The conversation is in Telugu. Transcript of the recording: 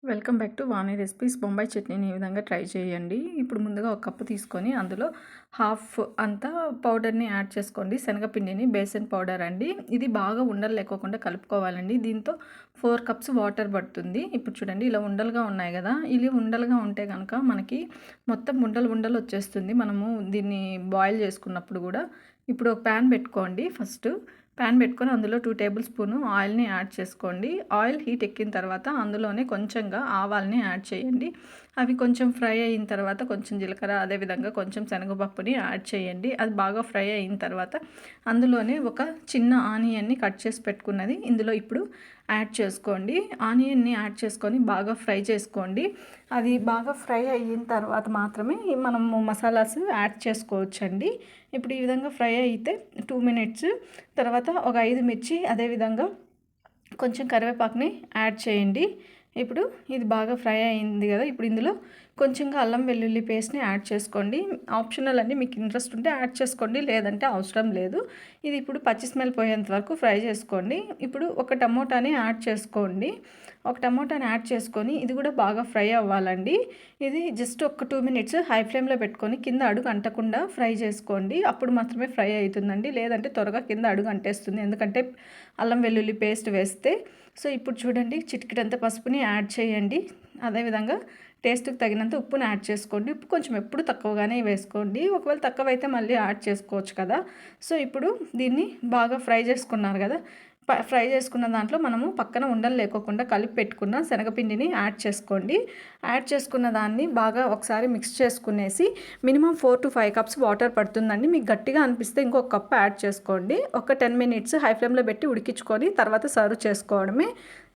Welcome back to Vani recipes. Bombay చట్నీని ఈ విధంగా ట్రై చేయండి. ఇప్పుడు ముందుగా ఒక కప్పు తీసుకొని అందులో హాఫ్ అంతా పౌడర్ని యాడ్ చేసుకోండి. శనగపిండిని, బేసన్ పౌడర్ అండి. ఇది బాగా ఉండలు లేకోకుండా కలుపుకోవాలండి. దీంతో 4 కప్స్ వాటర్ పడుతుంది. ఇప్పుడు చూడండి ఇలా ఉండలుగా ఉన్నాయి కదా, ఇది ఉండలుగా ఉంటే కనుక మనకి మొత్తం ఉండలు ఉండలు వచ్చేస్తుంది మనము దీన్ని బాయిల్ చేసుకున్నప్పుడు కూడా. ఇప్పుడు ఒక ప్యాన్ పెట్టుకోండి. ఫస్ట్ ప్యాన్ పెట్టుకొని అందులో 2 టేబుల్ స్పూన్ ఆయిల్ని యాడ్ చేసుకోండి. ఆయిల్ హీట్ ఎక్కిన తర్వాత అందులోనే కొంచెంగా ఆవాల్ని యాడ్ చేయండి. అవి కొంచెం ఫ్రై అయిన తర్వాత కొంచెం జీలకర్ర, అదేవిధంగా కొంచెం శనగపప్పుని యాడ్ చేయండి. అది బాగా ఫ్రై అయిన తర్వాత అందులోనే ఒక చిన్న ఆనియన్ని కట్ చేసి పెట్టుకున్నది ఇందులో ఇప్పుడు యాడ్ చేసుకోండి. ఆనియన్ని యాడ్ చేసుకొని బాగా ఫ్రై చేసుకోండి. అది బాగా ఫ్రై అయిన తర్వాత మాత్రమే మనము మసాలాస్ యాడ్ చేసుకోవచ్చండి. ఇప్పుడు ఈ విధంగా ఫ్రై అయితే 2 మినిట్స్ తర్వాత ఒక 5 మిర్చి, అదేవిధంగా కొంచెం కరివేపాకుని యాడ్ చేయండి. ఇప్పుడు ఇది బాగా ఫ్రై అయింది కదా, ఇప్పుడు ఇందులో కొంచెంగా అల్లం వెల్లుల్లి పేస్ట్ని యాడ్ చేసుకోండి. ఆప్షనల్ అండి, మీకు ఇంట్రెస్ట్ ఉంటే యాడ్ చేసుకోండి, లేదంటే అవసరం లేదు. ఇది ఇప్పుడు పచ్చి స్మెల్ పోయేంత వరకు ఫ్రై చేసుకోండి. ఇప్పుడు ఒక టమోటాని యాడ్ చేసుకోండి. ఒక టమోటాని యాడ్ చేసుకొని ఇది కూడా బాగా ఫ్రై అవ్వాలండి. ఇది జస్ట్ ఒక 2 మినిట్స్ హై ఫ్లేమ్లో పెట్టుకొని కింద అడుగు అంటకుండా ఫ్రై చేసుకోండి. అప్పుడు మాత్రమే ఫ్రై అవుతుందండి, లేదంటే త్వరగా కింద అడుగు అంటేస్తుంది, ఎందుకంటే అల్లం వెల్లుల్లి పేస్ట్ వేస్తే. సో ఇప్పుడు చూడండి, చిటికెడంత పసుపుని యాడ్ చేయండి. అదేవిధంగా టేస్ట్కి తగినంత ఉప్పుని యాడ్ చేసుకోండి. ఉప్పు కొంచెం ఎప్పుడు తక్కువగానే వేసుకోండి, ఒకవేళ తక్కువైతే మళ్ళీ యాడ్ చేసుకోవచ్చు కదా. సో ఇప్పుడు దీన్ని బాగా ఫ్రై చేసుకున్నారు కదా, ఫ్రై చేసుకున్న దాంట్లో మనము పక్కన ఉండలు లేకోకుండా కలిపి పెట్టుకున్న శనగపిండిని యాడ్ చేసుకోండి. యాడ్ చేసుకున్న దాన్ని బాగా ఒకసారి మిక్స్ చేసుకునేసి మినిమం 4 to 5 కప్స్ వాటర్ పడుతుందండి. మీకు గట్టిగా అనిపిస్తే ఇంకొక కప్ యాడ్ చేసుకోండి. ఒక 10 మినిట్స్ హై ఫ్లేమ్లో పెట్టి ఉడికించుకొని తర్వాత సర్వ్ చేసుకోవడమే.